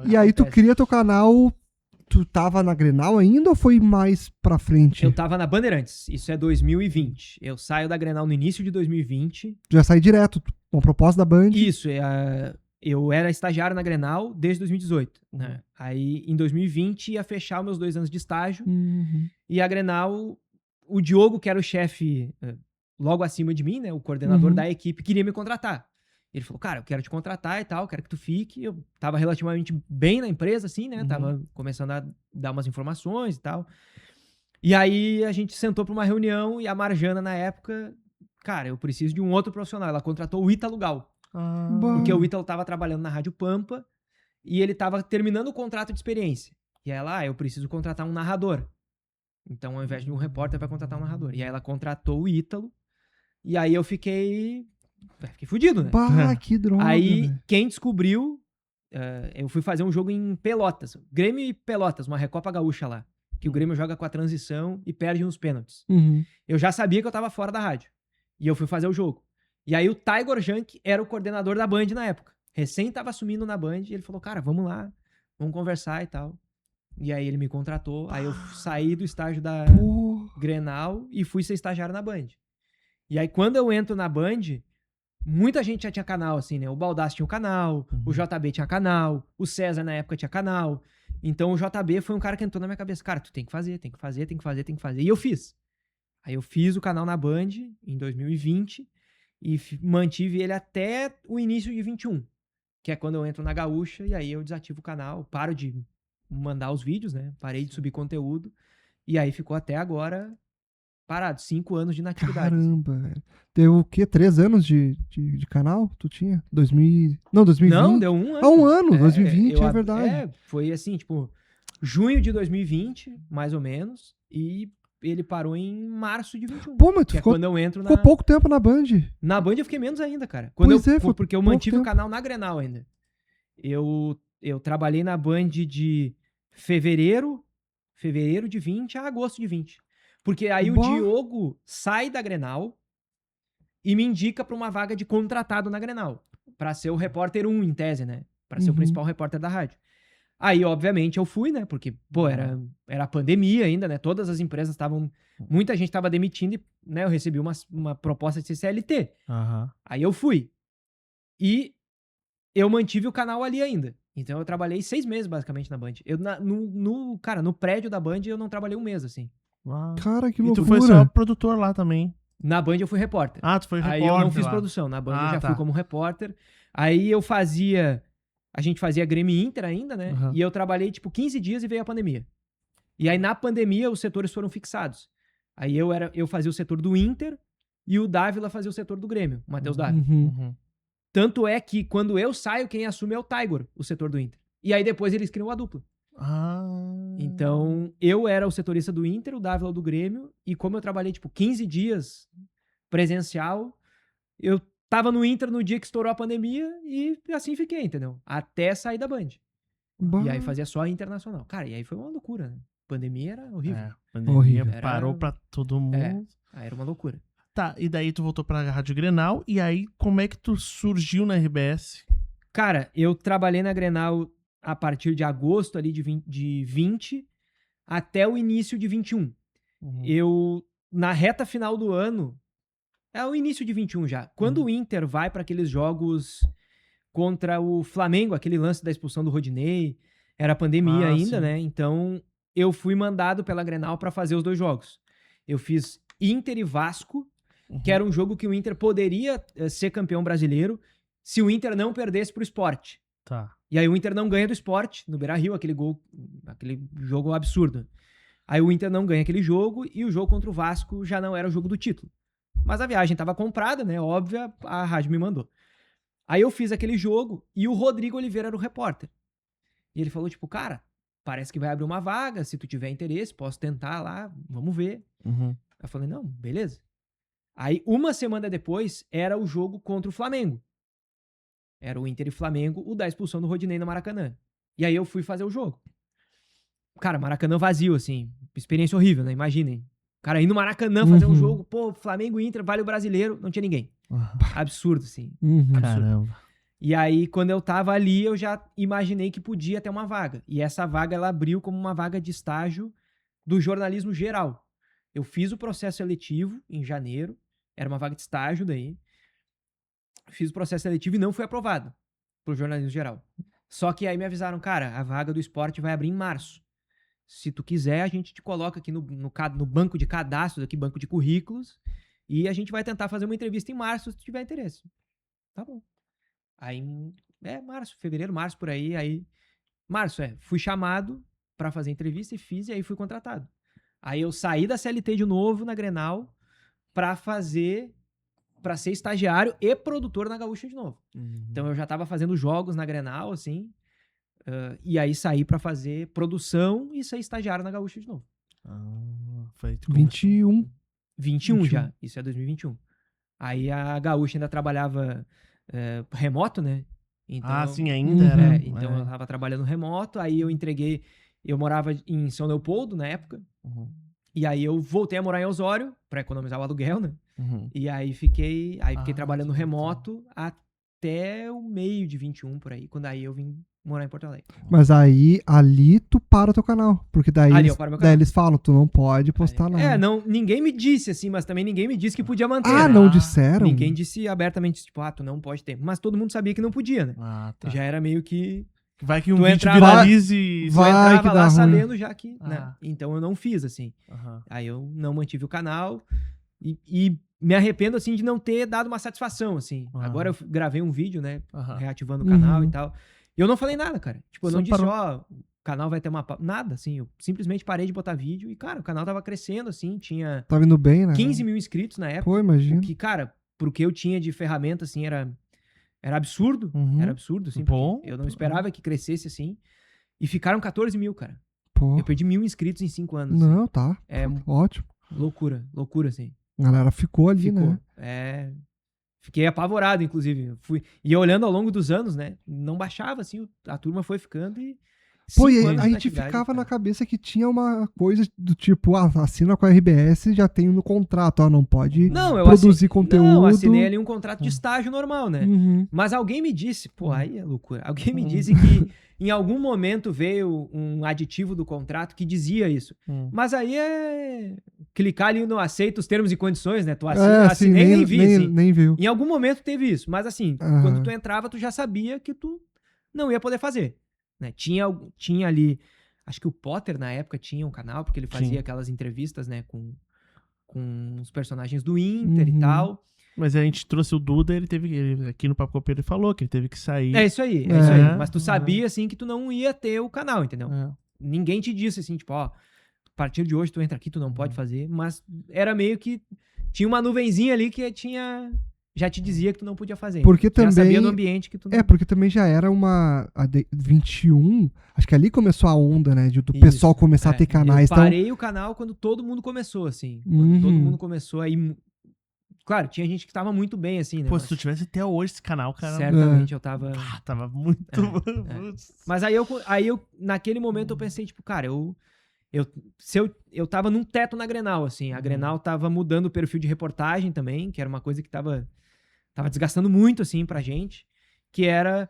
E aí tu Acontece. cria teu canal, tu tava na Grenal ainda ou foi mais pra frente? Eu tava na Bandeirantes, isso é 2020. Eu saio da Grenal no início de 2020. Tu já sai direto, uma proposta da Band. Isso, eu era estagiário na Grenal desde 2018. Né? Aí, em 2020, ia fechar meus 2 anos de estágio. Uhum. E a Grenal, o Diogo, que era o chefe logo acima de mim, né? O coordenador Uhum. da equipe, queria me contratar. Ele falou, cara, eu quero te contratar e tal, quero que tu fique. Eu tava relativamente bem na empresa, assim, né? Tava começando a dar umas informações e tal. E aí a gente sentou pra uma reunião e a Marjana, na época, cara, eu preciso de um outro profissional. Ela contratou o Ítalo Gal. Bah. Porque o Ítalo tava trabalhando na Rádio Pampa e ele tava terminando o contrato de experiência. E aí ela, eu preciso contratar um narrador. Então, ao invés de um repórter, vai contratar um narrador. E aí ela contratou o Ítalo. E aí eu fiquei fudido, né? Bah, que droga, Aí, velho. quem descobriu, eu fui fazer um jogo em Pelotas. Grêmio e Pelotas, uma Recopa Gaúcha lá. Que o Grêmio joga com a transição e perde nos pênaltis. Uhum. Eu já sabia que eu tava fora da rádio. E eu fui fazer o jogo. E aí o Tiger Junk era o coordenador da Band na época. Recém tava assumindo na Band e ele falou, cara, vamos lá, vamos conversar e tal. E aí ele me contratou, aí eu saí do estágio da Pô. Grenal e fui ser estagiário na Band. E aí quando eu entro na Band, muita gente já tinha canal, assim, né? O Baldassi tinha um canal, o JB tinha canal, o César na época tinha canal. Então o JB foi um cara que entrou na minha cabeça, cara, tu tem que fazer, tem que fazer, tem que fazer, tem que fazer. E eu fiz. Aí eu fiz o canal na Band em 2020 e mantive ele até o início de 21, que é quando eu entro na Gaúcha e aí eu desativo o canal, paro de mandar os vídeos, né? Parei de subir conteúdo e aí ficou até agora parado, 5 anos de inatividade. Caramba, velho. Deu o quê? 3 anos de canal? Tu tinha? 2000... Não, 2020? Não, deu 1 ano. Ah, 1 ano, 2020, é verdade. Foi assim, tipo, junho de 2020, mais ou menos, e ele parou em março de 21. Pô, mas tu que ficou, é quando eu entro ficou pouco tempo na Band. Na Band eu fiquei menos ainda, cara. Porque eu pouco mantive o tempo. canal na Grenal ainda. Eu trabalhei na Band de fevereiro de 20 a agosto de 20. Porque aí o Bah. Diogo sai da Grenal e me indica pra uma vaga de contratado na Grenal. Pra ser o repórter 1, em tese, né? Pra ser o Uhum. principal repórter da rádio. Aí, obviamente, eu fui, né? Porque, pô, era a pandemia ainda, né? Todas as empresas estavam... Muita gente tava demitindo e, né? Eu recebi uma proposta de ser CLT. Aí eu fui. E eu mantive o canal ali ainda. Então eu trabalhei 6 meses, basicamente, na Band. Cara, no prédio da Band eu não trabalhei 1 mês, assim. Cara, que E loucura. tu foi só produtor lá também. Na Band eu fui repórter. Ah, tu foi repórter Aí eu não fiz lá. produção. Na Band eu já tá. fui como repórter. Aí eu fazia... A gente fazia Grêmio e Inter ainda, né? Uhum. E eu trabalhei, tipo, 15 dias e veio a pandemia. E aí, na pandemia, os setores foram fixados. Aí eu fazia o setor do Inter e o Dávila fazia o setor do Grêmio, o Matheus Dávila. Uhum. Tanto é que, quando eu saio, quem assume é o Tiger, o setor do Inter. E aí, depois, eles criam a dupla. Então, eu era o setorista do Inter, o Dávila do Grêmio, e como eu trabalhei, tipo, 15 dias presencial, eu tava no Inter no dia que estourou a pandemia e assim fiquei, entendeu? Até sair da Band. Bah. E aí fazia só a internacional. Cara, e aí foi uma loucura, né? Pandemia era horrível. A pandemia Horrível. parou pra todo mundo. Aí era uma loucura. Tá, e daí tu voltou pra Rádio Grenal, e aí como é que tu surgiu na RBS? Cara, eu trabalhei na Grenal a partir de agosto ali de 20 até o início de 21. Eu, na reta final do ano, é o início de 21 já. Quando o Inter vai pra aqueles jogos contra o Flamengo, aquele lance da expulsão do Rodinei, era pandemia ainda, sim. né? Então, eu fui mandado pela Grenal pra fazer os 2 jogos. Eu fiz Inter e Vasco, que era um jogo que o Inter poderia ser campeão brasileiro se o Inter não perdesse pro Sport. Tá. E aí o Inter não ganha do Sport, no Beira-Rio, aquele jogo absurdo. Aí o Inter não ganha aquele jogo e o jogo contra o Vasco já não era o jogo do título. Mas a viagem tava comprada, né? Óbvia, a rádio me mandou. Aí eu fiz aquele jogo e o Rodrigo Oliveira era o repórter. E ele falou, tipo, cara, parece que vai abrir uma vaga, se tu tiver interesse, posso tentar lá, vamos ver. Eu falei, não, beleza. Aí, uma semana depois, era o jogo contra o Flamengo. Era o Inter e Flamengo, o da expulsão do Rodinei no Maracanã. E aí eu fui fazer o jogo. Cara, Maracanã vazio, assim. Experiência horrível, né? Imaginem. Cara, ir no Maracanã fazer um jogo, pô, Flamengo e Inter, vale o brasileiro, não tinha ninguém. Absurdo, assim. Absurdo. Caramba. E aí, quando eu tava ali, eu já imaginei que podia ter uma vaga. E essa vaga, ela abriu como uma vaga de estágio do jornalismo geral. Eu fiz o processo seletivo em janeiro, era uma vaga de estágio daí. Fiz o processo seletivo e não fui aprovado pro jornalismo geral. Só que aí me avisaram, cara, a vaga do esporte vai abrir em março. Se tu quiser, a gente te coloca aqui no banco de cadastros, aqui, banco de currículos, e a gente vai tentar fazer uma entrevista em março, se tu tiver interesse. Tá bom. Aí, março, fevereiro, março, por aí, março, fui chamado pra fazer entrevista e fiz, e aí fui contratado. Aí eu saí da CLT de novo na Grenal pra ser estagiário e produtor na Gaúcha de novo. Então eu já tava fazendo jogos na Grenal, assim, e aí saí pra fazer produção e ser estagiário na Gaúcha de novo. Foi 21. 21 já, isso é 2021. Aí a Gaúcha ainda trabalhava remoto, né? Então, sim, ainda era. Então eu tava trabalhando remoto, aí eu morava em São Leopoldo na época, e aí eu voltei a morar em Osório pra economizar o aluguel, né? E aí fiquei trabalhando remoto até o meio de 21 por aí, quando aí eu vim morar em Porto Alegre. Mas aí, ali tu para o teu canal, porque daí, Ali eu paro meu canal. daí eles falam, tu não pode postar nada. Ninguém me disse assim, mas também ninguém me disse que podia manter. Ah, né? não disseram? Ninguém disse abertamente, tipo, tu não pode ter. Mas todo mundo sabia que não podia, né? Tá. Já era meio que... Vai que um Tu vídeo entrava- viralize... Tu Vai entrava que dá lá ruim. sabendo já que... né? Então eu não fiz, assim. Aí eu não mantive o canal e me arrependo, assim, de não ter dado uma satisfação, assim. Agora eu gravei um vídeo, né? Reativando o canal e tal. E eu não falei nada, cara. Tipo, eu Só não disse, parou. o canal vai ter uma... Nada, assim. Eu simplesmente parei de botar vídeo e, cara, o canal tava crescendo, assim. Tinha Tá vindo bem, né? 15 mil inscritos na época. Pô, imagina. O que, cara, pro que eu tinha de ferramenta, assim, era absurdo. Era absurdo, assim. Bom. porque eu não esperava que crescesse, assim. E ficaram 14 mil, cara. Pô. Eu perdi 1.000 inscritos em 5 anos. Não, tá. É Ótimo. loucura, assim. A galera ficou ali, Ficou. né? Fiquei apavorado, inclusive. E olhando ao longo dos anos, né? Não baixava, assim. A turma foi ficando e... Pô, 5 e anos a de gente atividade, ficava cara. na cabeça que tinha uma coisa do tipo, assina com a RBS, já tem no contrato, não pode Não, eu produzir conteúdo. Não, assinei ali um contrato de estágio normal, né? Uhum. Mas alguém me disse, aí é loucura. Alguém me disse que em algum momento veio um aditivo do contrato que dizia isso. Mas aí é clicar ali no aceita os termos e condições, né? Tu assina, Assim, assinei nem vi, assim. nem viu. Em algum momento teve isso. Mas assim, quando tu entrava, tu já sabia que tu não ia poder fazer. Né? Tinha ali... Acho que o Potter, na época, tinha um canal, porque ele fazia aquelas entrevistas, né? Com os personagens do Inter e tal. Mas a gente trouxe o Duda, ele aqui no Papo Copeiro ele falou que ele teve que sair. É isso aí, isso aí. Mas tu sabia, assim, que tu não ia ter o canal, entendeu? Ninguém te disse, assim, tipo, a partir de hoje tu entra aqui, tu não pode fazer. Mas era meio que... Tinha uma nuvenzinha ali que já te dizia que tu não podia fazer. Porque Tu já também... sabia do ambiente que tu não... porque também já era a 21, acho que ali começou a onda, né, do Isso, pessoal começar a ter canais. Eu parei o canal quando todo mundo começou, assim. Quando todo mundo começou aí... Claro, tinha gente que tava muito bem, assim, né? Pô, se tu tivesse até hoje esse canal, cara... Certamente eu tava... tava muito... Mas aí eu, naquele momento, eu pensei, tipo, cara, eu tava num teto na Grenal, assim. A Grenal tava mudando o perfil de reportagem também, que era uma coisa que tava desgastando muito, assim, pra gente, que era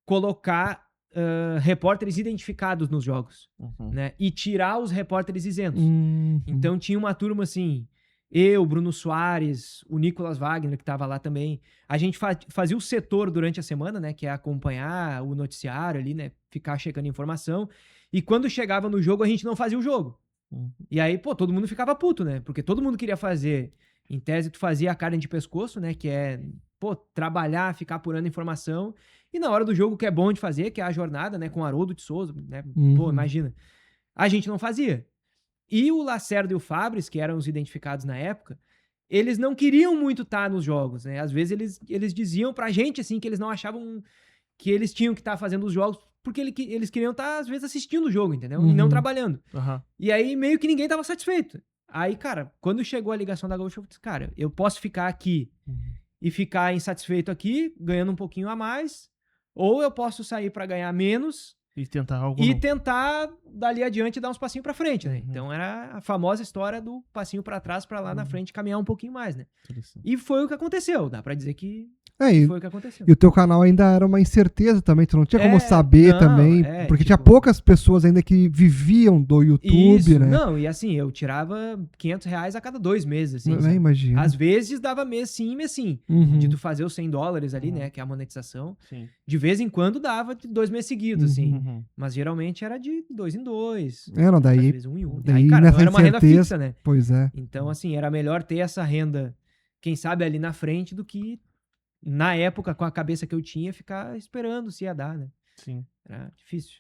colocar repórteres identificados nos jogos, né? E tirar os repórteres isentos. Então tinha uma turma, assim, eu, Bruno Soares, o Nicolas Wagner, que tava lá também. A gente fazia o setor durante a semana, né? Que é acompanhar o noticiário ali, né? Ficar checando informação. E quando chegava no jogo, a gente não fazia o jogo. E aí, pô, todo mundo ficava puto, né? Porque todo mundo queria fazer... Em tese, tu fazia a carne de pescoço, né? Que é, pô, trabalhar, ficar apurando informação. E na hora do jogo, que é bom de fazer, que é a jornada, né? Com o Haroldo de Souza, né? Pô, imagina. A gente não fazia. E o Lacerda e o Fabris, que eram os identificados na época, eles não queriam muito estar nos jogos, né? Às vezes eles diziam pra gente, assim, que eles não achavam que eles tinham que estar fazendo os jogos, porque eles queriam estar, às vezes, assistindo o jogo, entendeu? E não trabalhando. E aí, meio que ninguém tava satisfeito. Aí, cara, quando chegou a ligação da Gaúcha, eu disse, cara, eu posso ficar aqui e ficar insatisfeito aqui, ganhando um pouquinho a mais, ou eu posso sair pra ganhar menos e tentar algo e novo. tentar, dali adiante, dar uns passinhos pra frente, né? Então, era a famosa história do passinho pra trás, pra lá na frente, caminhar um pouquinho mais, né? E foi o que aconteceu. Dá pra dizer que E Foi o que aconteceu. o teu canal ainda era uma incerteza também, tu não tinha como saber não, também, porque tinha tipo, poucas pessoas ainda que viviam do YouTube, isso, né? não, e assim, eu tirava R$500 a cada 2 meses, assim, Não, sabe? imagina. Às vezes dava mês sim, mês sim. Uhum. De tu fazer os $100 ali, né, que é a monetização. Sim. De vez em quando dava de 2 meses seguidos, assim. Uhum. Mas geralmente era de 2 em 2. Não, Às daí, vezes 1 em 1. daí Aí, cara, não nessa era uma renda incerteza, fixa, né? pois é. Então, assim, era melhor ter essa renda, quem sabe, ali na frente do que, na época, com a cabeça que eu tinha, ficar esperando se ia dar, né? Sim. Era difícil.